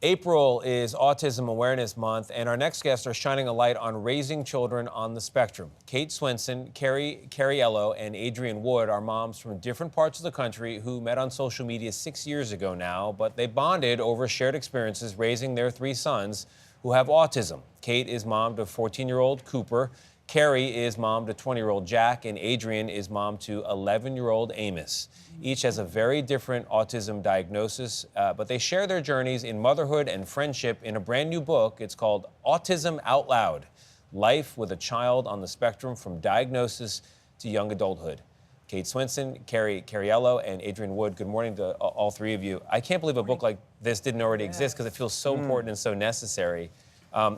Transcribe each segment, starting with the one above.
April is Autism Awareness Month, and our next guests are shining a light on raising children on the spectrum. Kate Swenson, Cariello, and Adrian Wood are moms from different parts of the country who met on social media 6 years ago now, but they bonded over shared experiences raising their 3 sons who have autism. Kate is mom to 14-year-old Cooper, Carrie is mom to 20-year-old Jack, and Adrian is mom to 11-year-old Amos. Each has a very different autism diagnosis, but they share their journeys in motherhood and friendship in a brand new book. It's called Autism Out Loud, Life with a Child on the Spectrum from Diagnosis to Young Adulthood. Kate Swenson, Cariello, and Adrian Wood, good morning to all 3 of you. I can't believe a book like this didn't already exist because it feels so important and so necessary.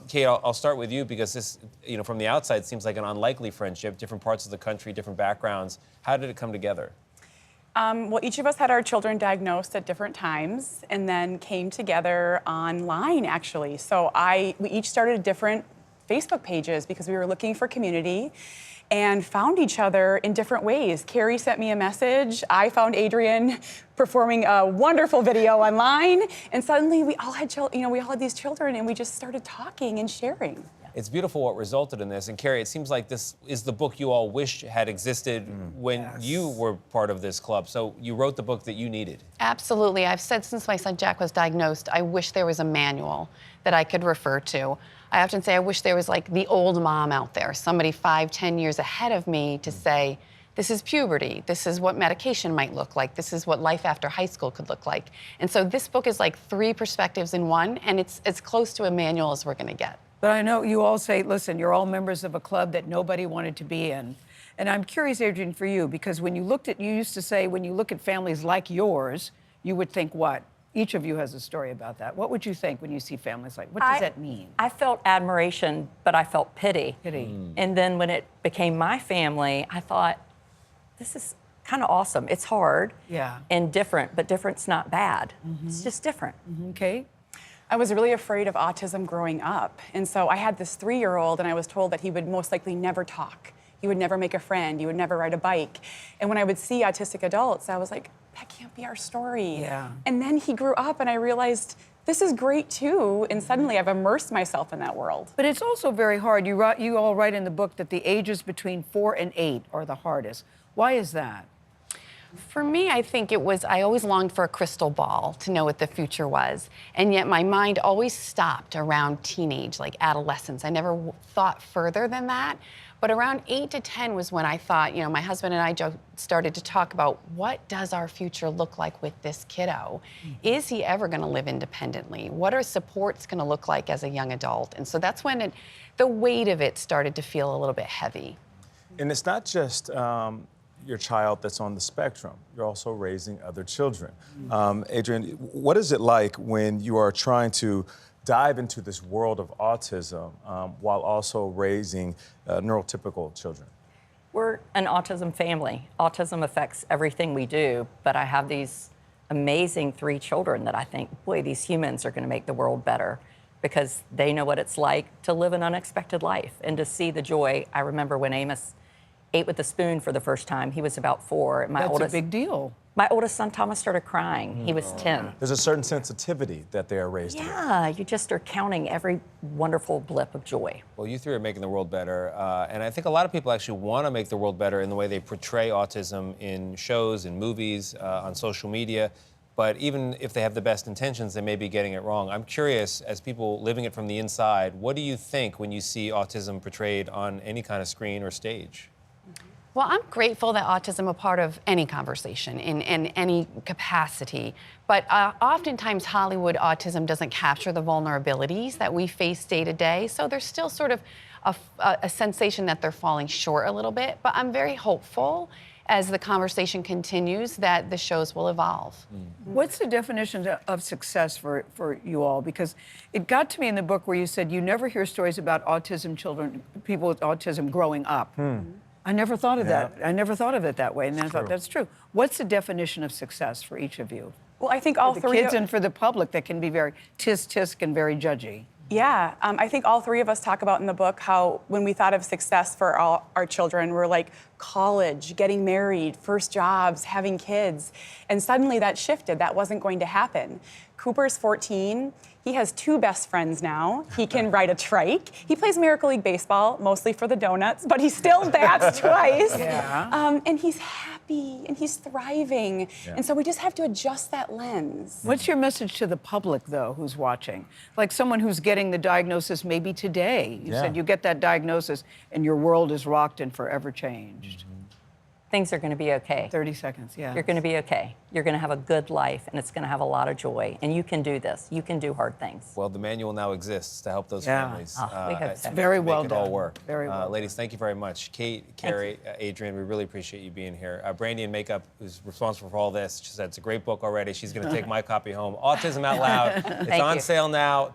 Kate, I'll start with you because this, from the outside, seems like an unlikely friendship, different parts of the country, different backgrounds. How did it come together? Well, each of us had our children diagnosed at different times and then came together online, actually. So we each started different Facebook pages because we were looking for community and found each other in different ways. Carrie sent me a message. I found Adrian performing a wonderful video online, and suddenly we all had these children, and we just started talking and sharing. It's beautiful what resulted in this. And Carrie, it seems like this is the book you all wish had existed when you were part of this club. So you wrote the book that you needed. Absolutely. I've said since my son Jack was diagnosed, I wish there was a manual that I could refer to. I often say I wish there was like the old mom out there, somebody 5-10 years ahead of me to say, this is puberty, this is what medication might look like, this is what life after high school could look like. And so this book is like 3 perspectives in one, and it's as close to a manual as we're gonna get. But I know you all say, listen, you're all members of a club that nobody wanted to be in. And I'm curious, Adrian, for you, because when you used to say, when you look at families like yours, you would think what? Each of you has a story about that. What would you think when you see families like, what does that mean? I felt admiration, but I felt pity. And then when it became my family, I thought, this is kind of awesome. It's hard and different, but different's not bad. It's just different. Kate? I was really afraid of autism growing up. And so I had this 3-year-old, and I was told that he would most likely never talk. He would never make a friend. He would never ride a bike. And when I would see autistic adults, I was like, that can't be our story. And then he grew up, and I realized this is great too. And suddenly I've immersed myself in that world. But it's also very hard. You all write in the book that the ages between 4 and 8 are the hardest. Why is that? For me, I think I always longed for a crystal ball to know what the future was. And yet my mind always stopped around teenage, like adolescence. I never thought further than that. But around 8 to 10 was when I thought, my husband and I started to talk about what does our future look like with this kiddo? Is he ever gonna live independently? What are supports gonna look like as a young adult? And so that's when the weight of it started to feel a little bit heavy. And it's not just your child that's on the spectrum. You're also raising other children. Adrian, what is it like when you are trying to dive into this world of autism while also raising neurotypical children? We're an autism family. Autism affects everything we do, but I have these amazing 3 children that I think, boy, these humans are gonna make the world better because they know what it's like to live an unexpected life and to see the joy. I remember when Amos ate with a spoon for the first time. He was about 4. That's a big deal. My oldest son, Thomas, started crying. He was 10. There's a certain sensitivity that they are raised with. Yeah, you just are counting every wonderful blip of joy. Well, you 3 are making the world better, and I think a lot of people actually want to make the world better in the way they portray autism in shows, in movies, on social media. But even if they have the best intentions, they may be getting it wrong. I'm curious, as people living it from the inside, what do you think when you see autism portrayed on any kind of screen or stage? Well, I'm grateful that autism is a part of any conversation in any capacity, but oftentimes Hollywood autism doesn't capture the vulnerabilities that we face day to day, so there's still sort of a sensation that they're falling short a little bit, but I'm very hopeful as the conversation continues that the shows will evolve. What's the definition of success for you all? Because it got to me in the book where you said you never hear stories about autism children, people with autism growing up. I never thought of that. I never thought of it that way, and I thought that's true. What's the definition of success for each of you? Well, I think all for the 3 kids and for the public that can be very tisk and very judgy. Yeah, I think all 3 of us talk about in the book how when we thought of success for all our children, we're like college, getting married, first jobs, having kids. And suddenly that shifted. That wasn't going to happen. Cooper's 14. He has 2 best friends now. He can ride a trike. He plays Miracle League Baseball, mostly for the donuts, but he still bats twice. Yeah. And he's happy and he's thriving. And so we just have to adjust that lens. What's your message to the public, though, who's watching? Like someone who's getting the diagnosis maybe today. You said you get that diagnosis and your world is rocked and forever changed. Things are going to be okay. 30 seconds, yeah. You're going to be okay. You're going to have a good life, and it's going to have a lot of joy. And you can do this. You can do hard things. Well, the manual now exists to help those Yeah. families. We hope so. Very well make it all done. work. Very well Ladies, thank you very much. Kate, Carrie, Adrian, we really appreciate you being here. Brandy in Makeup, who's responsible for all this, she said it's a great book already. She's going to take my copy home. Autism Out Loud. It's Thank on you. sale now.